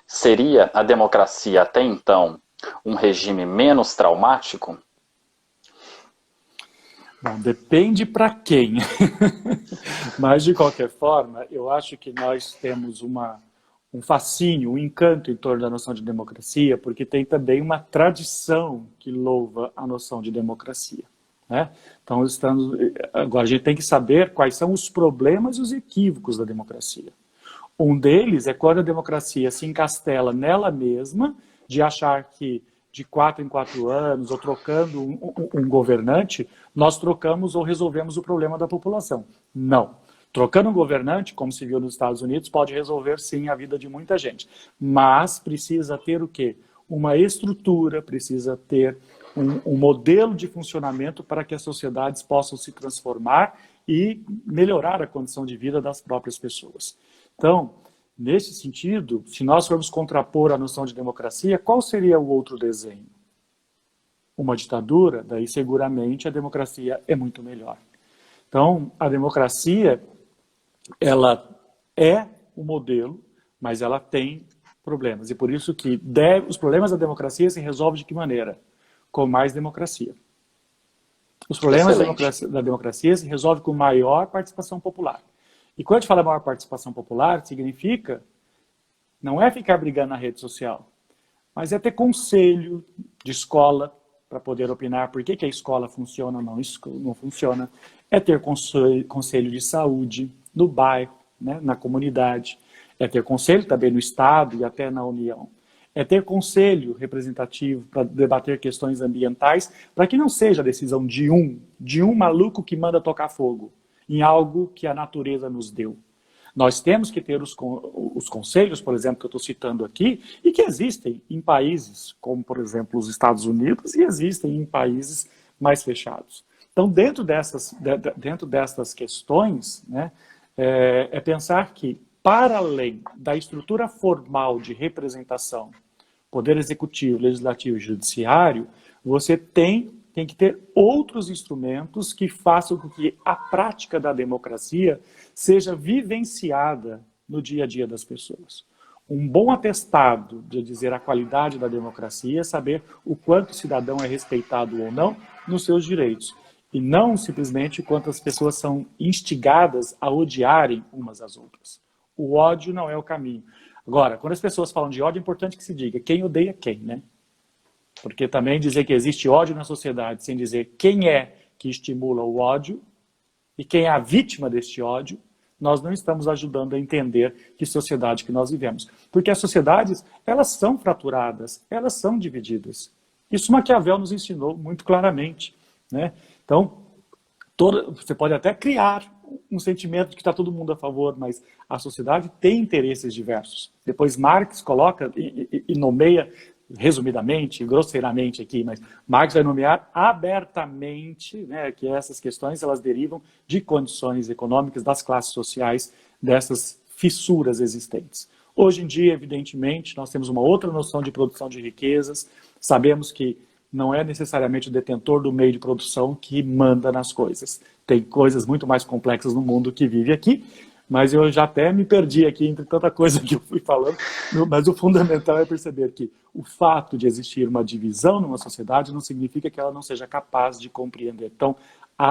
Seria a democracia até então um regime menos traumático? Bom, depende para quem. Mas, de qualquer forma, eu acho que nós temos um fascínio, um encanto em torno da noção de democracia, porque tem também uma tradição que louva a noção de democracia. Né? Então, agora a gente tem que saber quais são os problemas e os equívocos da democracia. Um deles é quando a democracia se encastela nela mesma, de achar que de 4 em 4 anos, ou trocando um governante, nós trocamos ou resolvemos o problema da população. Não. Trocando um governante, como se viu nos Estados Unidos, pode resolver sim a vida de muita gente. Mas precisa ter o quê? Uma estrutura, precisa ter um modelo de funcionamento para que as sociedades possam se transformar e melhorar a condição de vida das próprias pessoas. Então, nesse sentido, se nós formos contrapor a noção de democracia, qual seria o outro desenho? Uma ditadura, daí seguramente a democracia é muito melhor. Então, a democracia, ela é o modelo, mas ela tem problemas. E por isso que os problemas da democracia se resolvem de que maneira? Com mais democracia. Os problemas da democracia se resolvem com maior participação popular. E quando a gente fala maior participação popular, significa, não é ficar brigando na rede social, mas é ter conselho de escola para poder opinar por que a escola funciona ou não funciona. É ter conselho de saúde no bairro, né, na comunidade. É ter conselho também no Estado e até na União. É ter conselho representativo para debater questões ambientais, para que não seja a decisão de um maluco que manda tocar fogo em algo que a natureza nos deu. Nós temos que ter os conselhos, por exemplo, que eu estou citando aqui, e que existem em países como, por exemplo, os Estados Unidos, e existem em países mais fechados. Então, dentro dessas questões, né, é pensar que, para além da estrutura formal de representação, poder executivo, legislativo e judiciário, você tem que ter outros instrumentos que façam com que a prática da democracia seja vivenciada no dia a dia das pessoas. Um bom atestado de dizer a qualidade da democracia é saber o quanto o cidadão é respeitado ou não nos seus direitos. E não simplesmente quantas pessoas são instigadas a odiarem umas às outras. O ódio não é o caminho. Agora, quando as pessoas falam de ódio, é importante que se diga quem odeia quem, né? Porque também dizer que existe ódio na sociedade sem dizer quem é que estimula o ódio e quem é a vítima deste ódio, nós não estamos ajudando a entender que sociedade que nós vivemos. Porque as sociedades, elas são fraturadas, elas são divididas. Isso Maquiavel nos ensinou muito claramente, né? Então, você pode até criar um sentimento de que está todo mundo a favor, mas a sociedade tem interesses diversos. Depois Marx coloca e nomeia, resumidamente, grosseiramente aqui, mas Marx vai nomear abertamente, né, que essas questões elas derivam de condições econômicas das classes sociais, dessas fissuras existentes. Hoje em dia, evidentemente, nós temos uma outra noção de produção de riquezas, sabemos que não é necessariamente o detentor do meio de produção que manda nas coisas. Tem coisas muito mais complexas no mundo que vive aqui, mas eu já até me perdi aqui entre tanta coisa que eu fui falando, mas o fundamental é perceber que o fato de existir uma divisão numa sociedade não significa que ela não seja capaz de compreender. Então,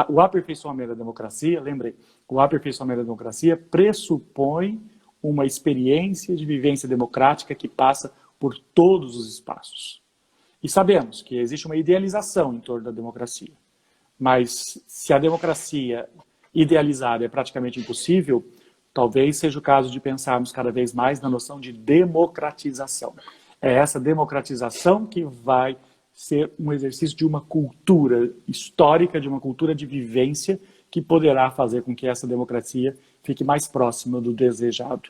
o aperfeiçoamento da democracia, lembrei, o aperfeiçoamento da democracia pressupõe uma experiência de vivência democrática que passa por todos os espaços. E sabemos que existe uma idealização em torno da democracia. Mas se a democracia idealizada é praticamente impossível, talvez seja o caso de pensarmos cada vez mais na noção de democratização. É essa democratização que vai ser um exercício de uma cultura histórica, de uma cultura de vivência, que poderá fazer com que essa democracia fique mais próxima do desejado.